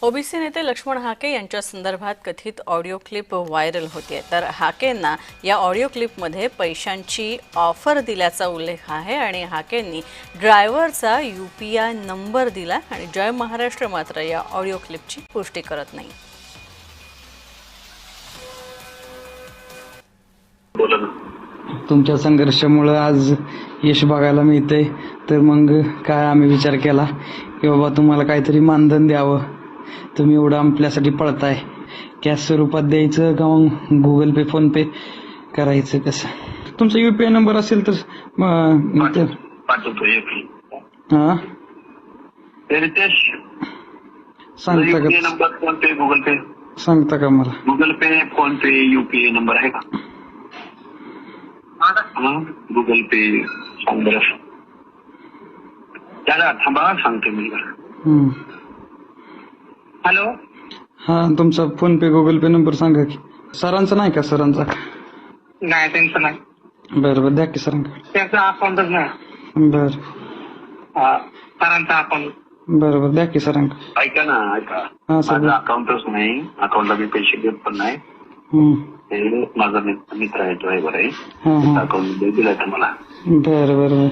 OBC नेते लक्ष्मण हाके यांच्या संदर्भात कथित ऑडिओ क्लिप व्हायरल होते, तर हाकेंना या ऑडिओ क्लिपमध्ये पैशांची ऑफर दिल्याचा उल्लेख आहे आणि हाकेंनी ड्रायव्हरचा UPI नंबर दिला आणि जय महाराष्ट्र मात्र या ऑडिओ क्लिपची पुष्टी करत नाही. तुमच्या संघर्षामुळे आज यश बघायला मिळतंय, तर मग काय आम्ही विचार केला की बाबा तुम्हाला काहीतरी मानधन द्यावं. तुम्ही एवढं आपल्यासाठी पळताय, कॅश स्वरूपात द्यायचं का मग गुगल पे फोन पे करायचं कसं? तुमचा UPI नंबर असेल तर पाठवतो. हा रितेश, सांगता UPI का? नंबर, फोन पे, गुगल पे? सांगता का मला? गुगल पे, फोन पे, UPI नंबर आहे का? गुगल पे सांग बरं. त्याला थांबा, सांगते मी. हॅलो, हा, तुमचा फोन पे गुगल पे नंबर सांगा की. सरांचा नाही का? सरांचा नाही, त्यांचं नाही. बरं बरं, द्या की सरांकडे. त्याचं अकाउंटच नाही. बरं सरांचा अकाउंट. बरं बरं, द्या की सरांकडे. ऐका ना, ऐका. हा सर. माझं अकाउंटच नाही, अकाउंटला मी पैसे देत पण नाही. हम्म. माझा मित्र आहे, ड्रायव्हर आहे. हा हा. अकाउंट दिलाय तुम्हाला. बरं बरं बरं.